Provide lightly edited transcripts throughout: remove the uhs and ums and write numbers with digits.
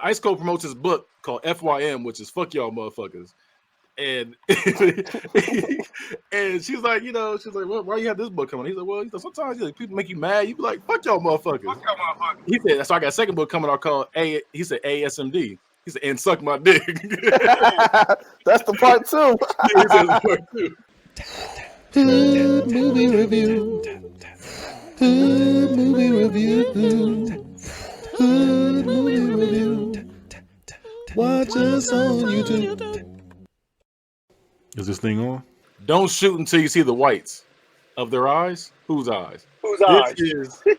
Ice Cold promotes his book called FYM, which is fuck y'all motherfuckers. And and she's like, well, why you have this book coming? He's like, well, sometimes people make you mad. You be like, fuck y'all motherfuckers. Fuck y'all motherfuckers. He said, so I got a second book coming out called he said ASMD. He said, and suck my dick. That's the part 2. He says part 2. Hood movie review. Hood movie review. Hood movie review. Watch us on YouTube. Is this thing on? Don't shoot until you see the whites of their eyes. Whose eyes? Whose eyes? This is Hood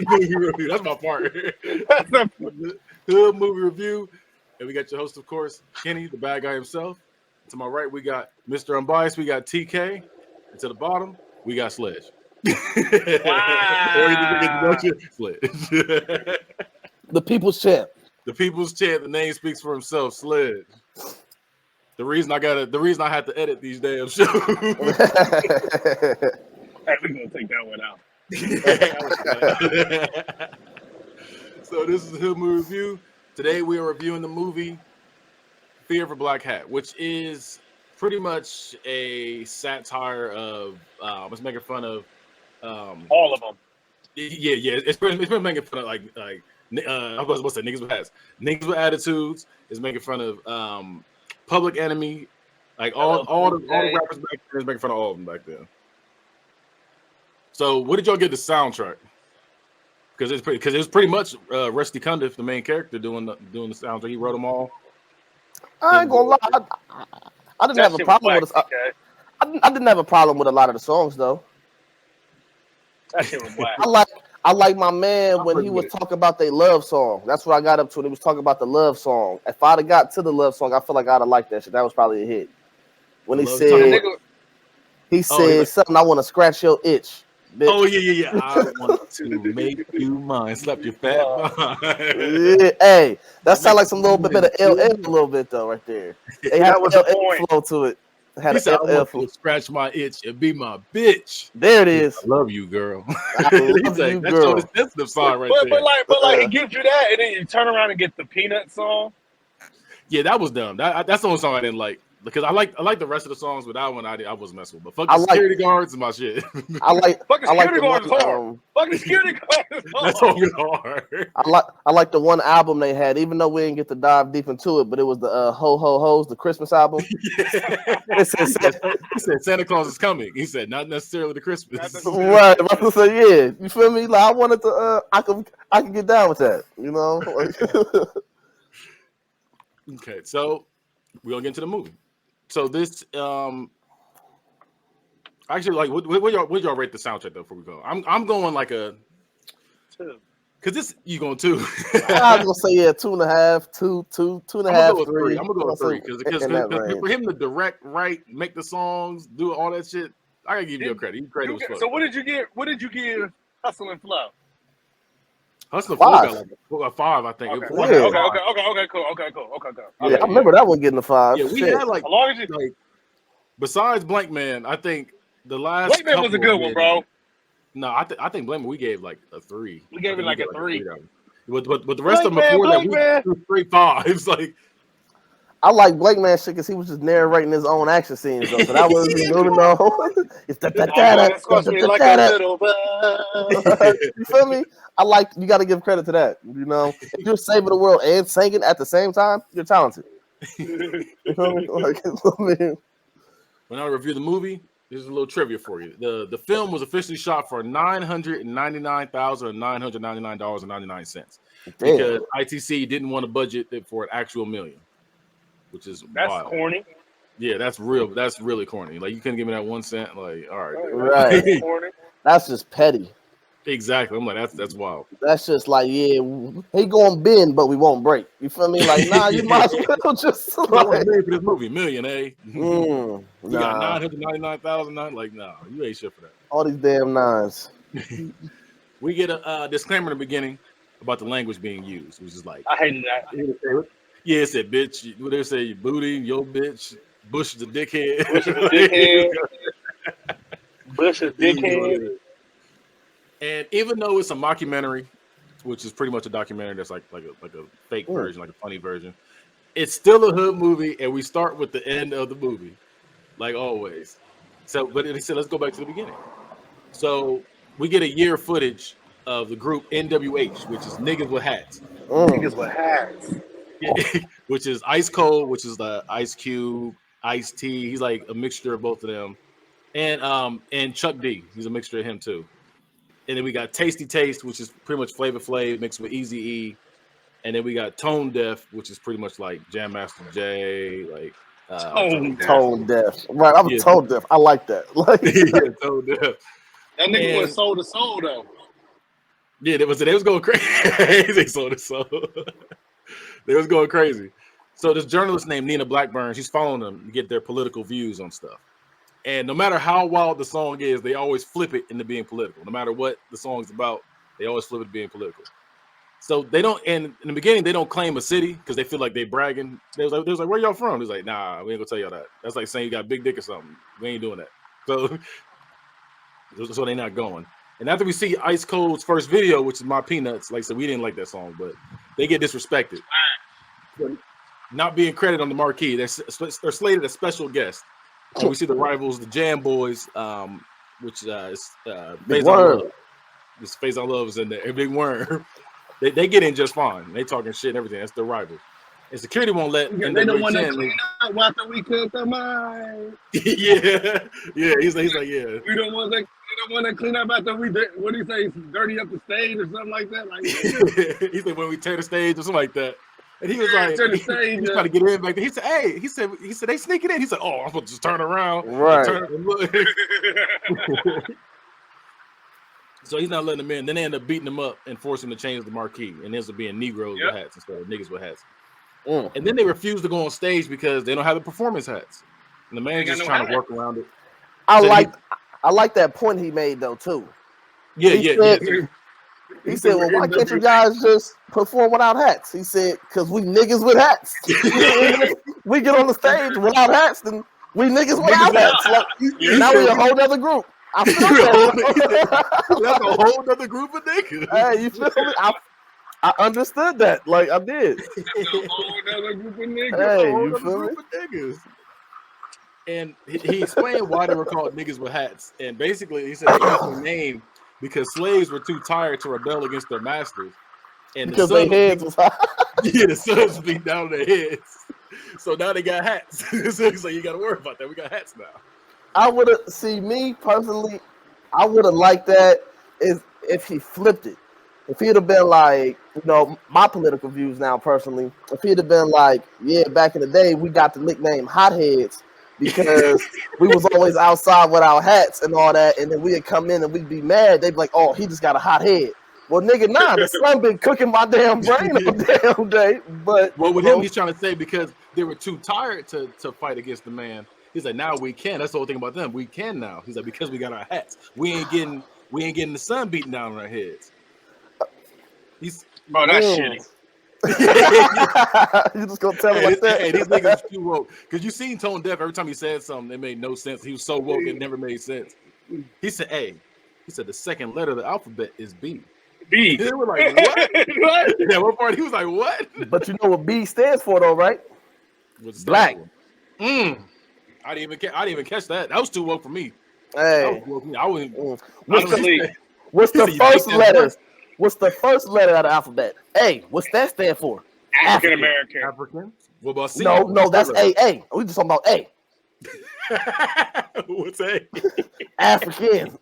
movie review. That's my part. Hood movie review. And we got your host, of course, Kenny, the bad guy himself. To my right, we got Mr. Unbiased. We got TK. And to the bottom, we got Sledge. Wow. Sledge. The people's champ. The people's champ. The name speaks for himself. Sledge. The reason I had to edit these damn shows. Hey, we're gonna take that one out. So this is the Hood Movie Review. Today we are reviewing the movie Fear of a Black Hat, which is pretty much a satire of it's making fun of All of them. yeah it's been making fun of like I was supposed to say niggas with hats, niggas with attitudes. Is making fun of Public Enemy, like all the rappers back then is making fun of all of them back then. So what did y'all get the soundtrack? Because it's pretty much Rusty Cundiff, the main character, doing the soundtrack. He wrote them all. I ain't gonna lie. I didn't have a problem with this. I didn't have a problem with a lot of the songs though. That shit was whack. I like my man when he was talking about their love song. That's what I got up to. He was talking about the love song. If I'd have got to the love song, I feel like I'd have liked that shit. That was probably a hit. When he said something, I want to scratch your itch. Bitch. Oh yeah. I want to make you mine. Slap your fat behind. Yeah, hey, that sounds like some little bit of LL a little bit though, right there. They had was LL the point. flow to it. Had He said, I LL want flow. you to scratch my itch and be my bitch. There it is. I love you, girl. I love you, That's girl. the sensitive side right there. But like it gives you that, and then you turn around and get the Peanut song. Yeah, that was dumb. That's the only song I didn't like. Because I like the rest of the songs, but that one I was messing with. But fucking security guards is my shit. Fucking security guard is hard. Fucking security guard is hard. That song is hard. I like the one album they had, even though we didn't get to dive deep into it, but it was the Ho Ho Ho's, the Christmas album. He said Santa Claus is coming. He said not necessarily the Christmas. Right. I said, yeah. You feel me? Like I wanted to I can get down with that, you know? Okay, so we're gonna get into the movie. So this actually, like, what y'all rate the soundtrack though before we go? I'm going like a 2. Cause this you going 2. I was gonna say 2.5, 2.5, 3. I'm gonna go with 3 because for him to direct, write, make the songs, do all that shit, I gotta give you credit. You credit was fuck. So what did you give Hustle and Flow? Hustle and Flow got like a 5, I think. Okay, Cool. Okay, cool. Yeah, I remember that one getting a 5. Yeah, we had like, as long as you, like besides Blank Man, I think the last Blank Man was a good one, bro. No, I think Blank Man we gave like a 3. We gave it like a 3. But the rest of them before that, we 3 5s. Like I like Blake Man shit because he was just narrating his own action scenes though. So that was it's you feel me? You got to give credit to that. You know, if you're saving the world and singing at the same time, you're talented. You feel me? When I review the movie, here's a little trivia for you. The film was officially shot for $999,999.99 because ITC didn't want to budget it for an actual million, which is wild. Corny. Yeah, that's real. That's really corny. Like you couldn't give me that 1 cent. Like, all right, right. That's just petty. Exactly. I'm like, that's wild. That's just like, yeah, he gonna bend, but we won't break. You feel me? Like, nah, you might as well just like, for this movie, million, eh? You got 999,000. Like, nah, you ain't shit for that. All these damn nines. We get a disclaimer in the beginning about the language being used, which is like, I hated that. Yeah, it said bitch. What they say, you booty, your bitch. Bush is a dickhead. Bush is dickhead. And even though it's a mockumentary, which is pretty much a documentary that's like a fake version, like a funny version. It's still a hood movie, and we start with the end of the movie, like always. So, but he said, let's go back to the beginning. So we get a year footage of the group NWH, which is niggas with hats. Niggas with hats. Which is Ice Cold, which is the Ice Cube, Ice T. He's like a mixture of both of them, and Chuck D. He's a mixture of him too. And then we got Tasty Taste, which is pretty much Flavor Flav mixed with Eazy-E. And then we got Tone Deaf, which is pretty much like Jam Master Jay, like Tone Deaf. Right, I'm Tone Deaf. I like that. Like, yeah, Tone Deaf. That nigga was soul to soul though. Yeah, they was going crazy. They sold it soul. They was going crazy. So this journalist named Nina Blackburn, she's following them to get their political views on stuff. And no matter how wild the song is, they always flip it into being political. No matter what the song's about, they always flip it to being political. So they don't, and in the beginning, they don't claim a city because they feel like they bragging. They was like, where y'all from? He's like, nah, we ain't gonna tell y'all that. That's like saying you got a big dick or something. We ain't doing that. So they're not going. And after we see Ice Cold's first video, which is My Peanuts, like I said, we didn't like that song, but they get disrespected. Not being credited on the marquee. They're slated as special guests. And we see the rivals, the Jam Boys, which is Phase on Love. This Phase on Love is in there. Big Worm. They get in just fine. They talking shit and everything. That's their rivals. And security won't let. They don't want to clean up after we cook the mine. Yeah. He's like, yeah. We don't want to clean up after we. What do you say? Dirty up the stage or something like that. Like he said when we tear the stage or something like that. And he was like, turn the stage, he's trying to get in back there. He said, hey, he said they sneaking in. He said, oh, I'm supposed to just turn around. Right. And look. So he's not letting them in. Then they end up beating them up and forcing them to change the marquee. And ends up being Negroes with hats instead of niggas with hats. And then they refuse to go on stage because they don't have the performance hats. And the man just trying to work around it. I like that point he made though too. He said, well, why can't you guys just perform without hats? He said, because we niggas with hats. We get on the stage without hats, then we niggas without hats. Like, now we're a whole other group. I feel that. That's a whole other group of niggas. Hey, you feel me? I understood that. Like, I did. That's a whole other group of niggas. Hey, you feel me? Niggas. And he explained why they were called niggas with hats. And basically, he said they got their name because slaves were too tired to rebel against their masters. And because their heads was high. Yeah, the sons beat down their heads. So now they got hats. So he's like, you got to worry about that. We got hats now. I would have, me personally, I would have liked that if he flipped it. If he'd have been like, my political views now personally, if he'd have been like, yeah, back in the day, we got the nickname Hotheads because we was always outside with our hats and all that, and then we'd come in and we'd be mad. They'd be like, oh, he just got a hot head. Well, nigga, nah, the sun been cooking my damn brain all damn day. But with him, he's trying to say because they were too tired to fight against the man. He's like, now we can. That's the whole thing about them. We can now. He's like, because we got our hats. We ain't getting the sun beating down on our heads. Bro, that's shitty. You just gonna tell him like that? Hey, these niggas too woke. Because you seen Tone Deaf every time he said something, it made no sense. He was so woke, it never made sense. He said, the second letter of the alphabet is B. B. They were like, what? What? Yeah, one part he was like, what? But you know what B stands for, though, right? Black. I didn't even catch that. That was too woke for me. Hey, I wouldn't. What's the first letter? What's the first letter of the alphabet? A. What's that stand for? African American. African. What about C? No, that's A. We just talking about A. What's A? African.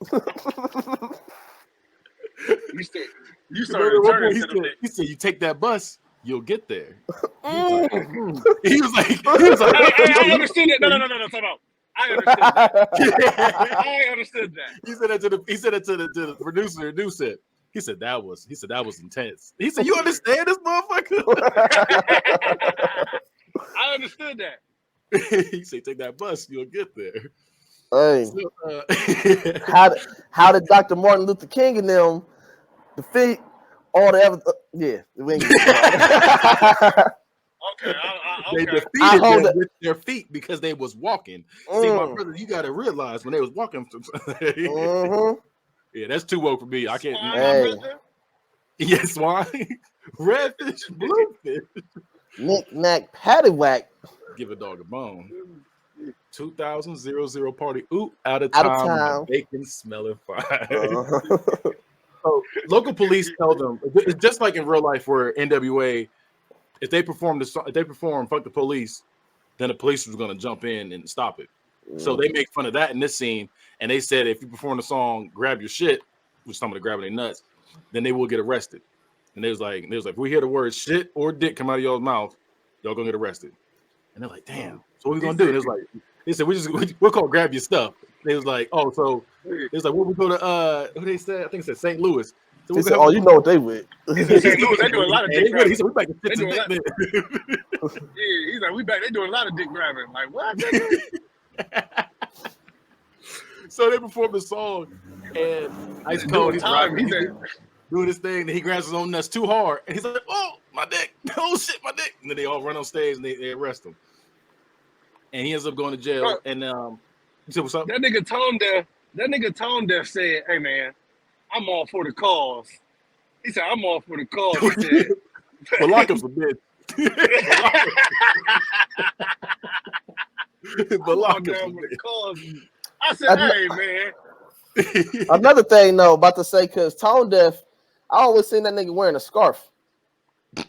You started turning to the he said, you take that bus, you'll get there. He was like, I understood that. No, time out. I understood that. He said that to the producer. Dude said, he said that was intense. He said, you understand this motherfucker? I understood that. He said, take that bus, you'll get there. Hey, So, how did Dr. Martin Luther King and them defeat all the other? We ain't Okay. They defeated them with their feet because they was walking. See, my brother, you got to realize when they was walking. Yeah, that's too woke for me. I can't. Yes, why? Redfish, bluefish. Knick-knack, paddywhack. Give a dog a bone. 2000 party. Ooh, out of Out of time. My time. bacon smelling fine. Uh-huh. So local police tell them it's just like in real life where NWA, if they perform "Fuck the Police," then the police was going to jump in and stop it. So they make fun of that in this scene, and they said if you perform the song "Grab Your Shit," which somebody grabbing their nuts, then they will get arrested. And they was like, if we hear the word "shit" or "dick" come out of y'all's mouth, y'all gonna get arrested. And they're like, damn. So what we gonna do? And it's like, they said we're called "Grab Your Stuff." They was like, oh, so it's like, what we go to? Who they said? I think it said St. Louis. So they said, oh, you know what they with. St. Louis, they do a lot of dick grabbing. He said, we back to They do a lot. dick. Yeah, he's like, we back. They doing a lot of dick grabbing. Like what? So they perform the song, and Ice Cold, he's doing his thing, and he grabs his own nuts too hard, and he's like, "Oh, my dick! Oh shit, my dick!" And then they all run on stage and they arrest him, and he ends up going to jail. And you said, "What's up?" That nigga Tone Deaf said, "Hey man, I'm all for the cause." He said, "I'm all for the cause." He said, "But lockups a bitch." But lockups for the cause. I said, "Hey man." Another thing, though, about to say, because Tone Deaf, I always seen that nigga wearing a scarf. He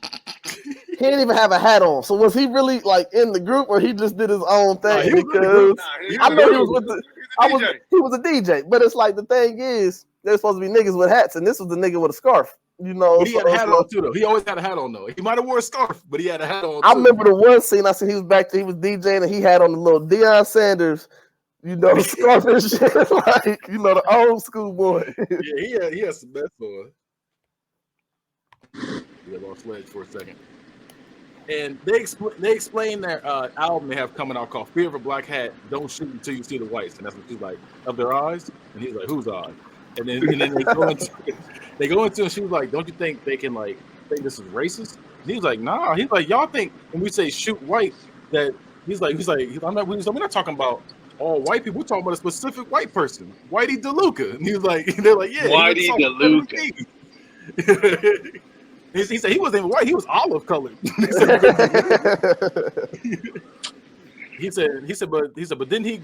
didn't even have a hat on. So was he really like in the group, or he just did his own thing? Because I know he was with the. He was a DJ, but it's like the thing is, there's supposed to be niggas with hats, and this was the nigga with a scarf. You know, but he had a hat on too, though. He always had a hat on, though. He might have wore a scarf, but he had a hat on. I remember the one scene I seen he was back there, he was DJing, and he had on the little Deion Sanders, you know, scarf and shit, like, you know, the old school boy. Yeah, he had some bets on. Yeah, lost legs for a second. And they explain their album they have coming out called "Fear of a Black Hat." Don't shoot until you see the whites, and that's what she's like, of their eyes. And he's like, whose eyes? And then they go into and she was like, don't you think they can like think this is racist? And he was like, nah. He's like, y'all think when we say shoot white that he's like we're not talking about all white people. We're talking about a specific white person, Whitey DeLuca. And he was like, they're like, yeah, Whitey DeLuca. He said he wasn't even white; he was olive colored. He said, but then he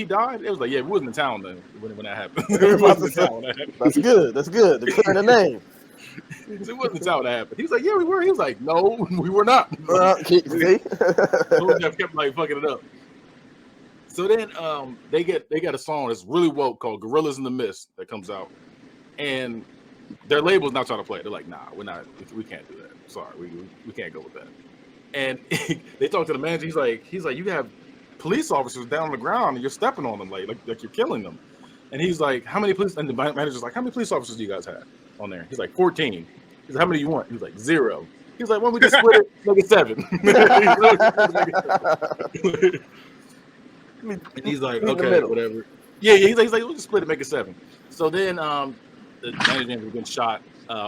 died. It was like, yeah, we wasn't in town then when that happened. That's good. That's good. To clear the name. It wasn't in town that happened. He was like, yeah, we were. He was like, no, we were not. See? Kept like fucking it up. So then they got a song that's really woke called "Gorillas in the Mist" that comes out, and their label's not trying to play it. They're like, nah, we can't do that. Sorry, we can't go with that. And they talk to the manager. He's like, you have police officers down on the ground and you're stepping on them like you're killing them. And he's like, how many police? And the manager's like, how many police officers do you guys have on there? He's like, 14. He's like, how many do you want? He's like, 0. He's like, why don't we just split it? Make it 7. And he's like, okay, whatever. Yeah, he's like, we'll just split it, make it 7. So then the manager was getting shot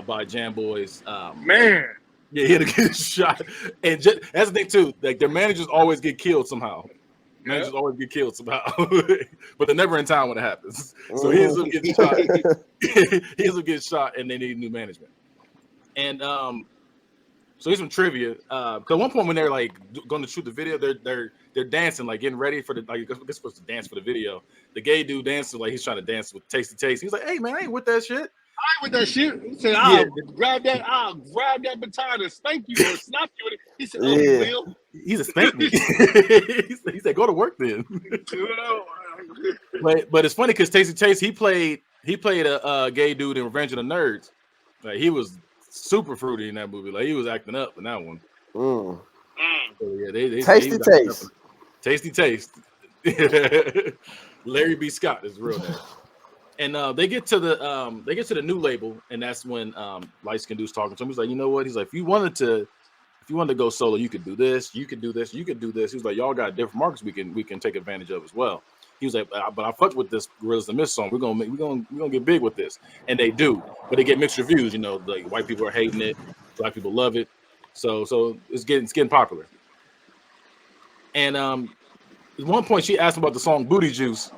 by Jam Boys. Man. Yeah, he had to get shot. And that's the thing, too. Like, their managers always get killed somehow. Managers always get killed somehow. But they're never in town when it happens. So he ends up getting shot. He ends up getting shot, and they need new management. And so here's some trivia. Because at one point when they're, like, going to shoot the video, they're dancing, like, getting ready for the, like, they're supposed to dance for the video. The gay dude dances like he's trying to dance with Tasty Taste. He's like, hey, man, I ain't with that shit. With that shit, he said, I'll grab that baton and spank you or slap you with it. He said, oh, yeah. Will. He's a spank me. He said, go to work then. but it's funny because Tasty Taste, he played a gay dude in Revenge of the Nerds. Like, he was super fruity in that movie. Like, he was acting up in that one. So, yeah, they Tasty Taste. Tasty Taste. Larry B. Scott is real name. And they get to the new label, and that's when Light Skin Dude's talking to him. He's like, you know what? He's like, if you wanted to go solo, you could do this, you could do this, you could do this. He was like, y'all got different markets we can take advantage of as well. He was like, but I fucked with this Gorillas in the Mist song. We're gonna get big with this, and they do, but they get mixed reviews. You know, like white people are hating it, black people love it, so it's getting popular. And at one point, she asked him about the song "Booty Juice."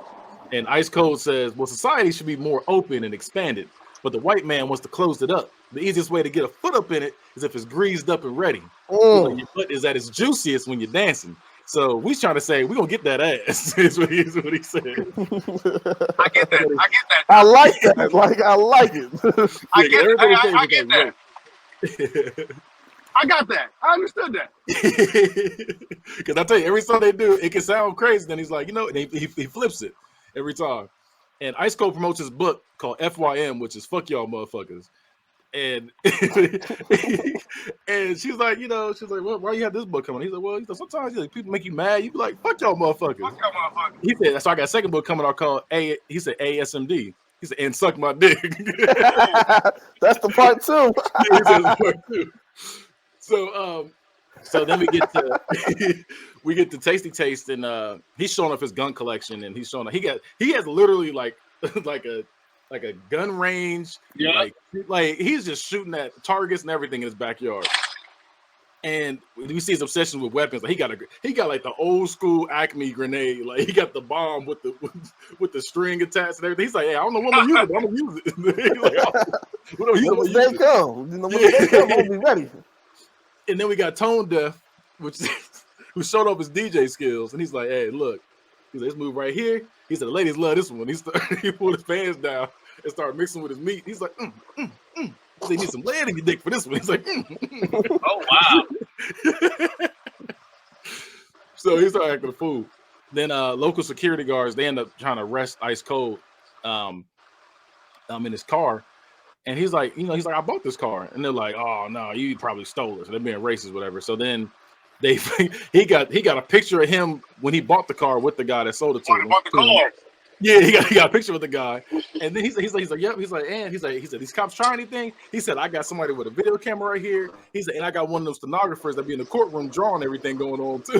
And Ice Cold says, well, society should be more open and expanded, but the white man wants to close it up. the easiest way to get a foot up in it is if it's greased up and ready. Like your foot is at its juiciest when you're dancing. So we trying to say we're gonna get that ass. Is what he said. I get that. I like that. Like I like it. I get that. I got that. I understood that. Because I tell you, every song they do, it can sound crazy. Then he's like, you know, and he flips it every time. And Ice Cold promotes his book called FYM, which is Fuck Y'all Motherfuckers. And and she's like, well, why you have this book coming? He's like, well, sometimes people make you mad. You be like, fuck y'all motherfuckers. Fuck y'all motherfuckers. He said, so I got a second book coming out called he said ASMD. He said, and suck my dick. That's the part 2. He says part 2. So then we get to Tasty Taste, and he's showing off his gun collection, and he's showing he has literally like a gun range. Yeah. Like he's just shooting at targets and everything in his backyard. And we see his obsession with weapons. Like he got like the old school Acme grenade. Like he got the bomb with the string attached and everything. He's like, hey, I don't know what I'm gonna use it, but I'm gonna use it. He's like, when they come, I'm gonna be ready. And then we got Tone Deaf, who showed off his DJ skills, and he's like, hey, look, he's like, let's move right here. He said the ladies love this one. He pulled his pants down and started mixing with his meat. He's like, They need some lead in your dick for this one. He's like, Oh wow. So he started acting a fool. Then local security guards, they end up trying to arrest Ice Cold in his car. And he's like, I bought this car. And they're like, oh no, you probably stole it. So they're being racist, whatever. So then he got a picture of him when he bought the car with the guy that sold it to him. Bought the car. Yeah, he got a picture with the guy, and then he's like, yep. He's like, these cops try anything? He said, I got somebody with a video camera right here. He said, and I got one of those stenographers that be in the courtroom drawing everything going on too.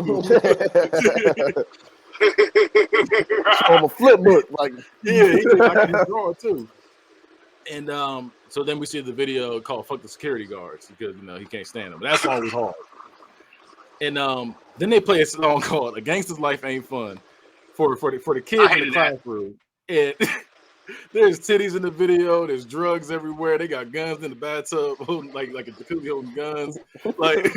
On a flip book, like yeah, he said, I got his drawing too. And so then we see the video called "Fuck the Security Guards" because he can't stand them. But that song was hard. And then they play a song called "A Gangster's Life Ain't Fun." For the kids in the classroom, and there's titties in the video. There's drugs everywhere. They got guns in the bathtub, holding like a jacuzzi holding guns. Like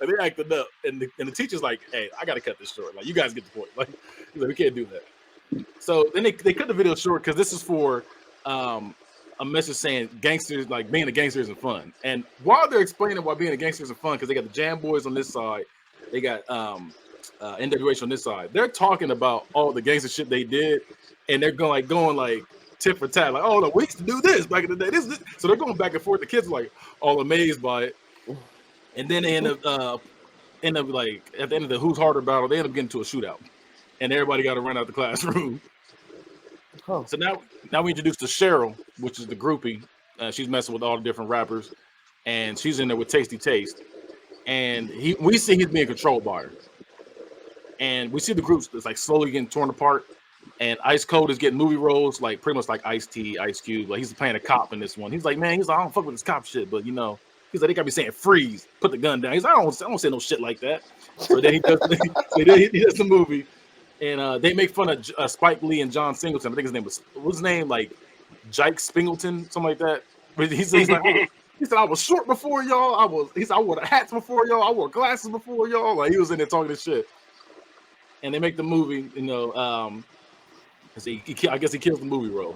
they're acting up, and the teacher's like, "Hey, I gotta cut this short. Like you guys get the point. Like we can't do that." So then they cut the video short because this is for a message saying gangsters, like being a gangster isn't fun. And while they're explaining why being a gangster isn't fun, because they got the Jam Boys on this side, they got NWH on this side. They're talking about all the gangster shit they did, and they're going like tit for tat, like, oh no, we used to do this back in the day. This. So they're going back and forth. The kids are like all amazed by it, and then they end up like at the end of the who's harder battle, they end up getting to a shootout, and everybody got to run out the classroom. Oh. So now we introduce to Cheryl, which is the groupie. She's messing with all the different rappers, and she's in there with Tasty Taste, and we see he's being controlled by her. And we see the groups that's like slowly getting torn apart. And Ice Cold is getting movie roles, like pretty much like Ice-T, Ice Cube. Like he's playing a cop in this one. He's like, man, I don't fuck with this cop shit, but he's like, they gotta be saying freeze, put the gun down. He's like, I don't say no shit like that. So then he does the movie, and they make fun of Spike Lee and John Singleton. I think his name what's his name, like Jike Spingleton, something like that. But he's like, he said I was short before y'all. He said I wore the hats before y'all. I wore glasses before y'all. Like he was in there talking this shit. And they make the movie, I guess he kills the movie role.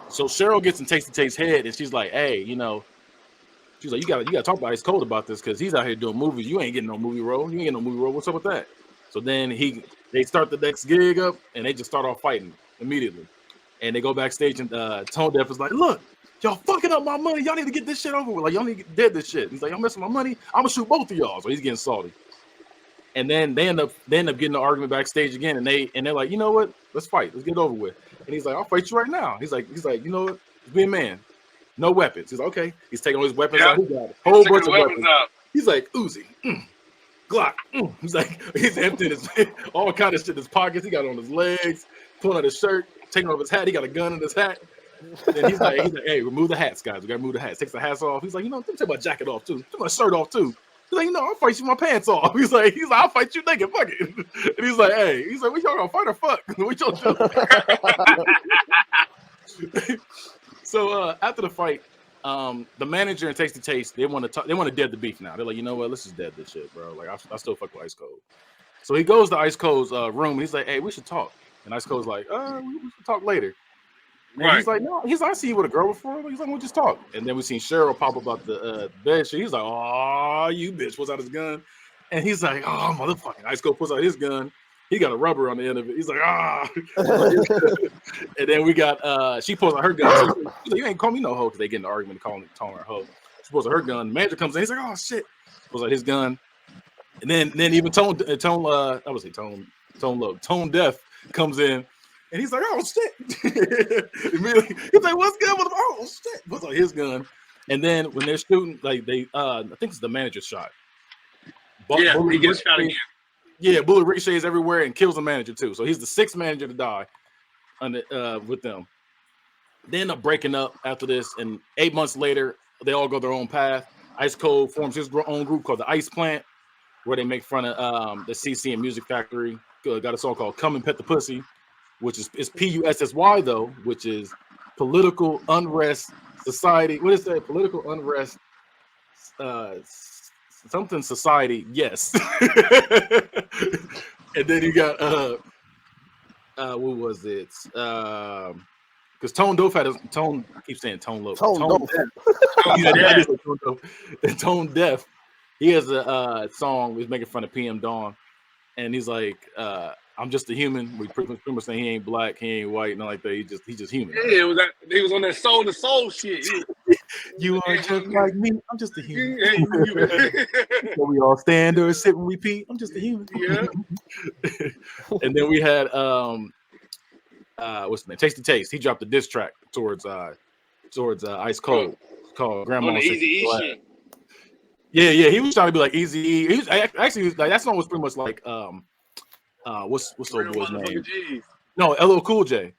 So Cheryl gets in Tasty Taste's head, and she's like, hey, she's like, you gotta talk about Ice Cold about this because he's out here doing movies. You ain't getting no movie role. You ain't getting no movie role. What's up with that? So then they start the next gig up, and they just start off fighting immediately. And they go backstage, and Tone Deaf is like, look, y'all fucking up my money. Y'all need to get this shit over with. Like, y'all need to get dead this shit. He's like, y'all messing with my money. I'm gonna shoot both of y'all. So he's getting salty. And then they end up getting the argument backstage again, and they're like, you know what? Let's fight. Let's get it over with. And he's like, I'll fight you right now. He's like, you know what? Just be a man. No weapons. He's like, okay. He's taking all his weapons out. He got a whole bunch of weapons out. He's like, Uzi, Glock. He's like, he's emptying all kind of shit in his pockets. He got it on his legs, pulling out his shirt, taking off his hat. He got a gun in his hat. And then he's like, hey, remove the hats, guys. We gotta remove the hats. Takes the hats off. He's like, let me take my jacket off too. Take my shirt off too. He's like, I'll fight you my pants off. He's like, I'll fight you naked, fuck it. And he's like, we y'all gonna fight or fuck? What y'all doing? So after the fight, the manager and Tasty Taste, they want to dead the beef now. They're like, you know what? Let's just dead this shit, bro. Like, I still fuck with Ice Cold. So he goes to Ice Cold's room and he's like, hey, we should talk. And Ice Cold's like, we should talk later. And Right. he's like, no. He's like, I see you with a girl before. He's like, we'll just talk. And then we seen Cheryl pop up out the bed sheet. He's like, oh, you bitch. Pulls out his gun. And he's like, oh, motherfucking. Ice Cold pulls out his gun. He got a rubber on the end of it. He's like, ah. And then we got, she pulls out her gun. She's like, you ain't call me no hoe, because they get in an argument calling her hoe. She pulls out her gun. The manager comes in. He's like, oh, shit. Pulls out his gun. And then even Tone Deaf comes in. And he's like, oh, shit. Immediately, he's like, what's good with him? Oh, shit. Pulls out his gun. And then when they're shooting, like, I think it's the manager's shot. Yeah, he gets shot again. Yeah, bullet ricochets everywhere and kills the manager too. So he's the sixth manager to die with them. They end up breaking up after this, and 8 months later, they all go their own path. Ice Cold forms his own group called the Ice Plant, where they make fun of the CC and Music Factory. Got a song called "Come and Pet the Pussy," which is PUSSY though, which is Political Unrest Society. What is that? Political Unrest. Something society, yes. And then you got what was it? Because Tone Dope had Tone. I keep saying Tone Low. Tone Deaf. He has a song. He's making fun of PM Dawn, and he's like, "I'm just a human." We pretty much saying he ain't black, he ain't white, nothing like that. He's just human. Yeah, he was on that soul to soul shit. You are just like me. I'm just a human. So we all stand or sit when we pee. I'm just a human. Yeah. And then we had what's the name? Tasty Taste. He dropped a diss track towards Ice Cold called Grandma. On the Easy E shit. Yeah. He was trying to be like Easy E. He was actually like that song was pretty much like what's the old boy's name? G's. No, LL Cool J.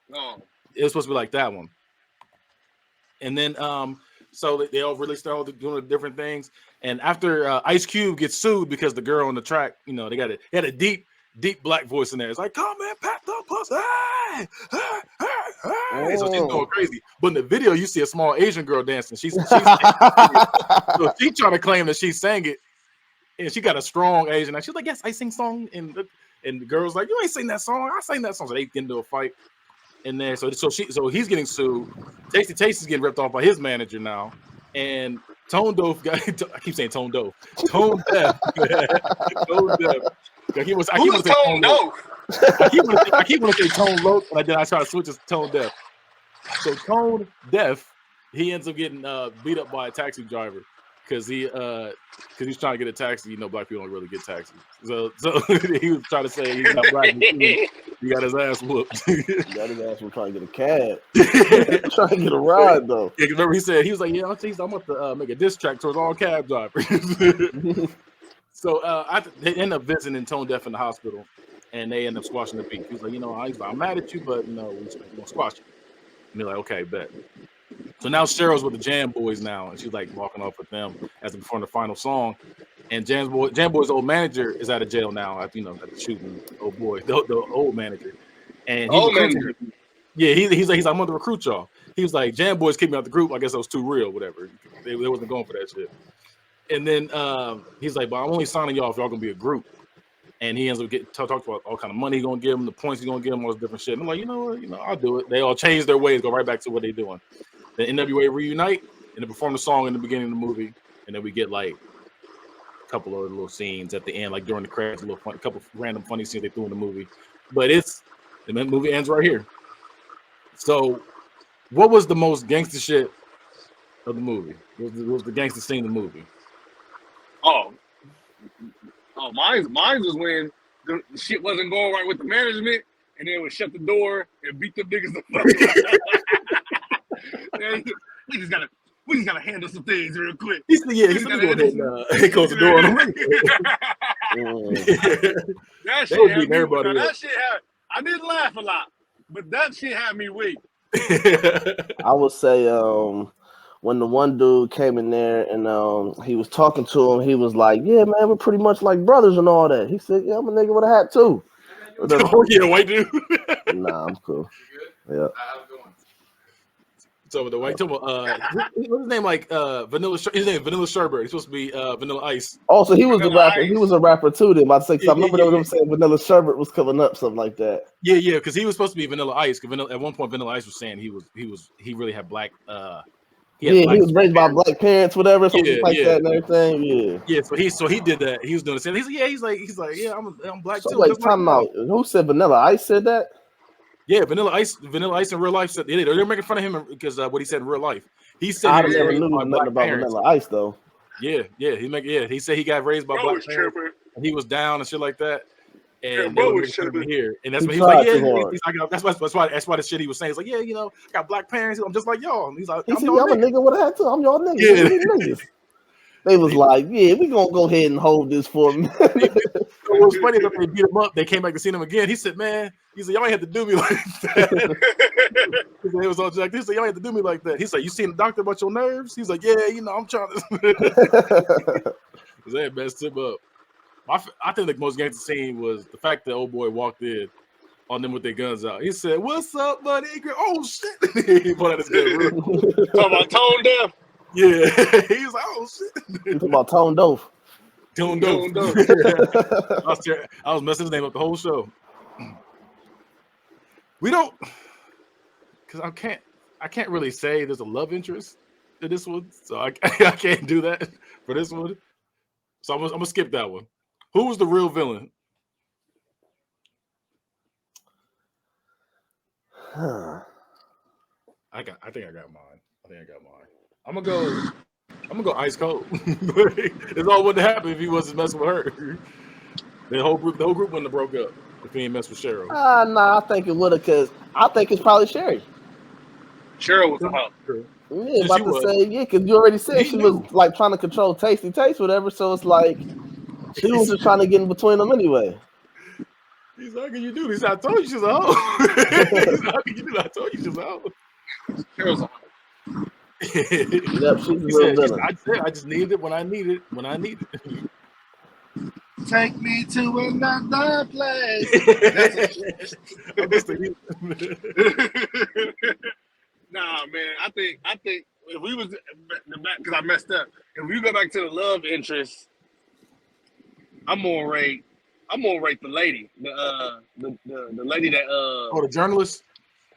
No. It was supposed to be like that one. And then so they all released all doing different things. And after Ice Cube gets sued because the girl on the track, you know, they had a deep black voice in there. It's like, come and pat the pussy. So she's going crazy. But in the video, you see a small Asian girl dancing. She's so she trying to claim that she sang it, and she got a strong Asian. And she's like, yes, I sing song. And the girl's like, you ain't sing that song. I sang that song. So they get into a fight. And then so he's getting sued. Tasty Taste is getting ripped off by his manager now. And Tone Dope I keep saying Tone Dope. Tone Deaf. Tone Deaf. I keep want to say Tone Loc, and then I try to switch it to Tone Deaf. So Tone Deaf, he ends up getting beat up by a taxi driver because he's trying to get a taxi. You know, black people don't really get taxis. So he was trying to say he's not black. He got his ass whooped. He got his ass whooped trying to get a cab. Trying to get a ride though. Yeah, remember he said, like, yeah, I'm about to make a diss track towards all cab drivers. So they end up visiting Tone Deaf in the hospital, and they end up squashing the beef. He's like, I'm mad at you, but we're gonna squash you. And they're like, okay, bet. So now Cheryl's with the Jam Boys now, and she's like walking off with them as they perform the final song. And Jam Boy's old manager is out of jail now after the shooting. Old boy, the old manager. And he's like, I'm gonna recruit y'all. He was like, Jam Boys kicked me out the group. I guess that was too real, whatever. They wasn't going for that shit. And then he's like, but I'm only signing y'all if y'all gonna be a group. And he ends up getting talked about all kind of money he's gonna give him, the points he's gonna give him, all this different shit. And I'm like, I'll do it. They all change their ways, go right back to what they're doing. The NWA reunite and they perform the song in the beginning of the movie, and then we get like a couple of little scenes at the end, like during the credits, a couple of random funny scenes they threw in the movie. But the movie ends right here. So, what was the most gangster shit of the movie? What was the gangster scene in the movie? Oh, mine was when the shit wasn't going right with the management, and they would shut the door and beat the niggas the fuck up. We just gotta handle some things real quick. He closed the door on him. That shit had me weak. I didn't laugh a lot, but that shit had me weak. I would say when the one dude came in there and he was talking to him, he was like, yeah, man, we're pretty much like brothers and all that. He said, yeah, I'm a nigga with a hat too. Oh, yeah, white dude. Nah, I'm cool. Yeah. So the white what's his name? Like Vanilla. His name is Vanilla Sherbert. He's supposed to be Vanilla Ice. Oh, so he was the Vanilla rapper. Ice. He was a rapper too. Then, about to say, 'cause I remember Yeah. them saying Vanilla Sherbert was coming up, something like that. Yeah, because he was supposed to be Vanilla Ice. Because at one point, Vanilla Ice was saying he really had black. He was raised by black parents, whatever, something like Yeah. that, and everything. Yeah. Yeah, so he did that. He was doing the same. He's like, yeah, I'm black So too. like, just like time out. Who said Vanilla Ice said that? Yeah, Vanilla Ice in real life said they're making fun of him because what he said in real life. He said I he was never raised knew by nothing black about parents. Vanilla Ice though. Yeah. He said he got raised by Bro black was parents. tripping. And he was down and shit like that. And bro they were was making fun of him tripping. here. And that's He what he's like, tried yeah, too hard. he's like, that's why the shit he was saying. He's like, yeah, I got black parents. I'm just like y'all. And he's like, He I'm said, y'all "I'm a niggas. nigga with a hat too. I'm y'all niggas. Yeah. We niggas." They was like, "Yeah, we gonna go ahead and hold this for a minute." So what's funny is that they beat him up. They came back to see him again. He said, man, y'all ain't have to do me like that. He said, it was all jacked. He said, y'all ain't have to do me like that. He said, you seen the doctor about your nerves? He's like, yeah, I'm trying to. They messed him up. I think the most gangster scene was the fact that old boy walked in on them with their guns out. He said, what's up, buddy? Oh, shit. He pulled out his gun. Talking about tone deaf. Yeah. He was like, oh, shit. You talking about Tone Dope? Tone Tone Dope. Dope. I was messing his name up the whole show. We don't, because I can't really say there's a love interest in this one, so I can't do that for this one. So I'm gonna skip that one. Who was the real villain? I think I got mine. I'm gonna go Ice Cold. It's all wouldn't happen if he wasn't messing with her. The whole group wouldn't have broke up if he ain't messed with Cheryl. Nah, I think it would have, because I think it's probably Sherry. Cheryl was a hoe. Yeah, She about to was. say, yeah, because you already said He she knew. was like trying to control Tasty Taste, whatever. So it's like she was just trying to get in between them anyway. He's like, how can you do this? I told you she's a hoe. He's like, how can you do that? I told you she's a hoe. Cheryl was a hoe. Yep, she's a He real said, villain. I just needed it when I need it. Take me to another place. I'm just thinking- Nah, man. I think if we was because I messed up. If we go back to the love interest, I'm gonna rate the lady, the lady that Oh, the journalist?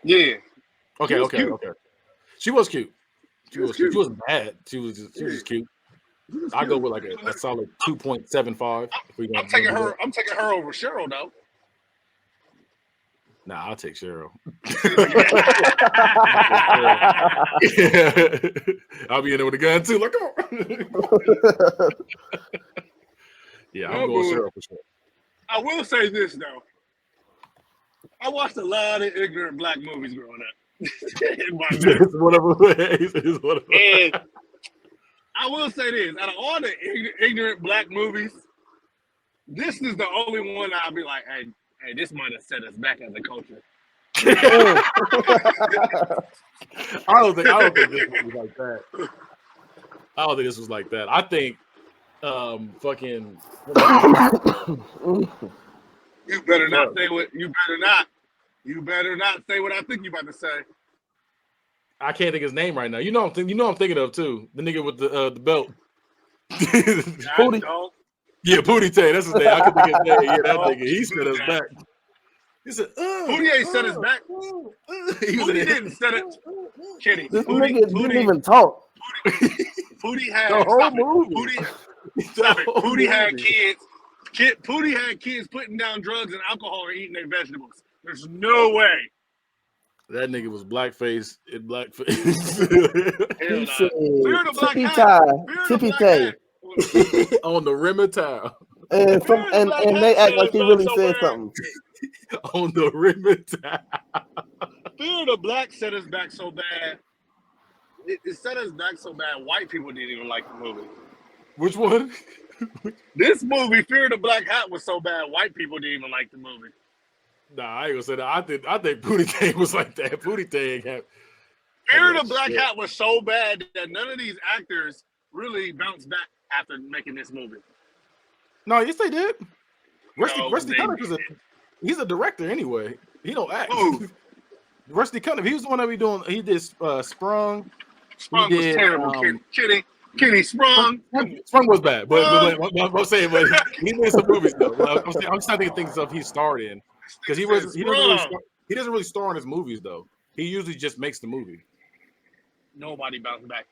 yeah. Okay. She was cute. She was cute. She wasn't bad. She was just cute. I'll go with like a solid 2.75. If we I'm taking her over Cheryl though. Nah, I'll take Cheryl. I'll be in there with a gun too. Like, come on. Yeah, I'm going Cheryl for sure. I will say this though. I watched a lot of ignorant black movies growing up. In my life. It's one of them. And I will say this: out of all the ignorant black movies, this is the only one I'll be like, hey, this might have set us back as a culture. I don't think this was like that. I don't think this was like that. I think fucking You better not say what you better not say what I think you about to say. I can't think of his name right now. I'm thinking of too. The nigga with the belt. Pootie. Yeah, Pootie Tay. That's his name. I can think of his name. Yeah, that nigga. He set us back. He said, Pootie ain't set us back. Pootie didn't set it. Kidding. This nigga didn't even talk. Pootie had the whole stop it. movie. Pootie had kids. Pootie had kids putting down drugs and alcohol and eating their vegetables. There's no way. That nigga was blackface in blackface. Hell He nah. said, Fear the black Tippy hat. tie, Fear the Tippy black tay. hat. On the rim of town. And they act like he really said somewhere. something. On the rim of town. Fear the black set us back so bad. It set us back so bad. White people didn't even like the movie. Which one? This movie, Fear the Black Hat, was so bad. White people didn't even like the movie. Nah, I ain't gonna say that. I think Pootie Tay was like that. Pootie Tay had. Fear the Black Hat was so bad that none of these actors really bounced back after making this movie. No, yes they did. Rusty No, Rusty they Connors he's a director anyway. He don't act. Who? Rusty Cunningham. He was the one that be doing. He did Sprung. Sprung He was did, terrible. Kenny Sprung. Sprung was bad, but I'm saying, but he did some movies though. I'm trying to think of things stuff he starred in because he doesn't really star in his movies though. He usually just makes the movie. Nobody bounced back.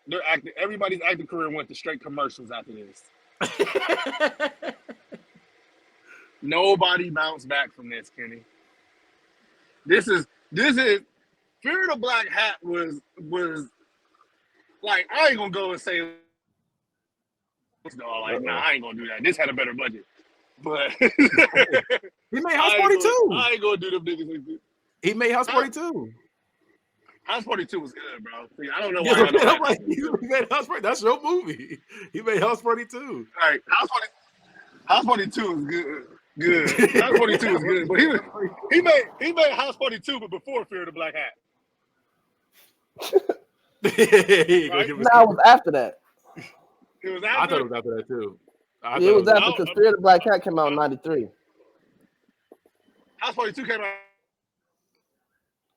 Everybody's acting career went to straight commercials after this. Nobody bounced back from this, Kenny. This is Fear the Black Hat was like, I ain't gonna go and say nah, I ain't gonna do that. This had a better budget. But he made House Party 2. I ain't gonna do them niggas like this. He made House Party 2. House Party 2 was good, bro. See, I don't know why. I'm like, he made House Party. That's your movie. He made House Party 2. All right, House Party 2 is good. Good. House Party 2 is good, but he made House Party 2, but before Fear the Black Hat. Right? Now it was after that. It was I after. thought it was after that too. It was after because Fear the Black Cat came out in '93. House Party 2 came out.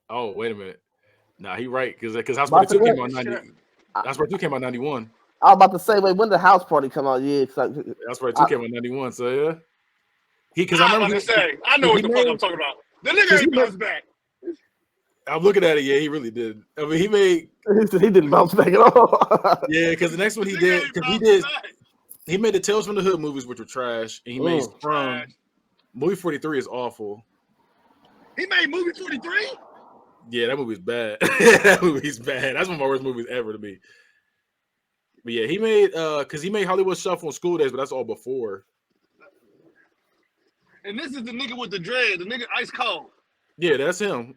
Oh, wait a minute. Nah, he right because House Party 2 came out 90. House Party 2 came out 91. I was about to say, wait, when did House Party come out? Yeah, House Party 2 came out 91. So yeah, because I remember I know what the fuck I'm talking about. The nigga ain't bounced back. I'm looking at it. Yeah, he really did. I mean, he didn't bounce back at all. Yeah, because the next one he made the Tales from the Hood movies, which were trash, and he made Sprung. Movie 43 is awful. He made movie 43. Yeah, that movie's bad. That movie's bad. That's one of my worst movies ever to me. But yeah, he made because he made Hollywood Shuffle on School Days, but that's all before. And this is the nigga with the dread, the nigga Ice Cold. Yeah, that's him.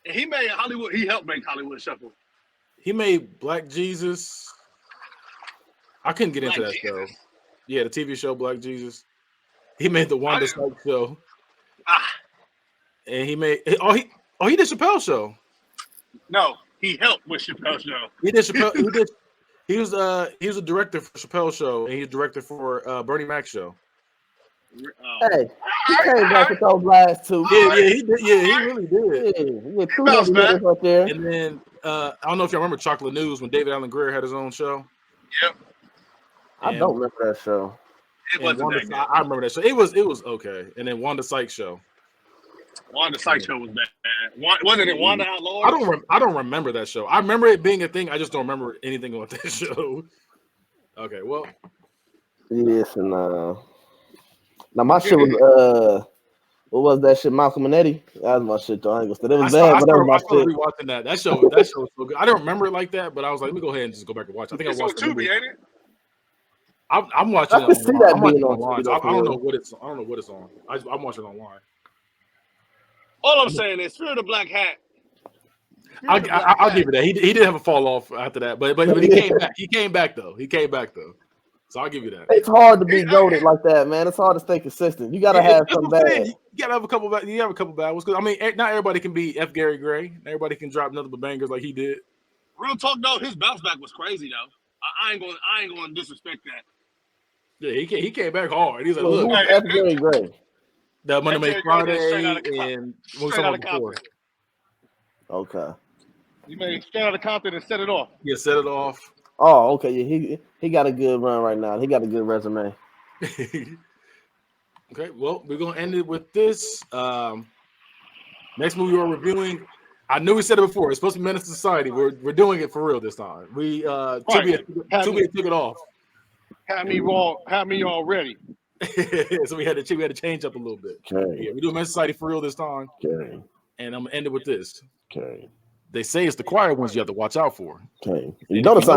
And he made Hollywood. He helped make Hollywood Shuffle. He made Black Jesus. I couldn't get into that show. Yeah, the TV show Black Jesus. He made the Wanda Sykes show. And he made he did Chappelle's show. No, he helped with Chappelle's show. He did Chappelle. He was a director for Chappelle's show, and he was director for Bernie Mac's show. Hey, he came back with those last two. Yeah, he did. Yeah, he really did. Yeah, he had two minutes up there. And then I don't know if y'all remember Chocolate News when David Allen Greer had his own show. Yep. I don't remember that show. It wasn't that good. I remember that show. It was okay. And then Wanda Sykes show. Wanda Sykes show was bad. Wasn't it Wanda Outlaw? I don't remember that show. I remember it being a thing. I just don't remember anything about that show. Okay, well. Yes, and now my shit was what was that shit? Malcolm and Eddie. That was my shit though. I ain't gonna say that was bad, but that was my shit. Rewatching that. That show was so good. I don't remember it like that, but I was like, let me go ahead and just go back and watch. I think I watched it. Tubi, ain't it? I'm watching it online. I don't know what it's on. I'm watching it online. All I'm saying is Fear the Black Hat. I'll give it that. He did have a fall off after that, but he came back. He came back though. So I'll give you that. It's hard to be goated like that, man. It's hard to stay consistent. You gotta have some bad. You gotta have a couple bad. You have a couple bad ones. Because I mean, not everybody can be F. Gary Gray. Everybody can drop nothing but bangers like he did. Real talk though, his bounce back was crazy though. I ain't going to disrespect that. Yeah, he came back hard. He's like, look, F. Gary Gray. The Monday May Friday and what was talking before. Okay. You made straight out of Compton and set it off. Yeah, set it off. Oh, okay. Yeah, he got a good run right now. He got a good resume. Okay, well, we're gonna end it with this. Next movie we're reviewing. I knew we said it before. It's supposed to be Menace to Society. We're doing it for real this time. We Tubi took it off. Had me all ready. So we had to change up a little bit. Okay. Yeah, we're doing Menace to Society for real this time. Okay. And I'm gonna end it with this. Okay. They say it's the quiet ones you have to watch out for. Okay. You notice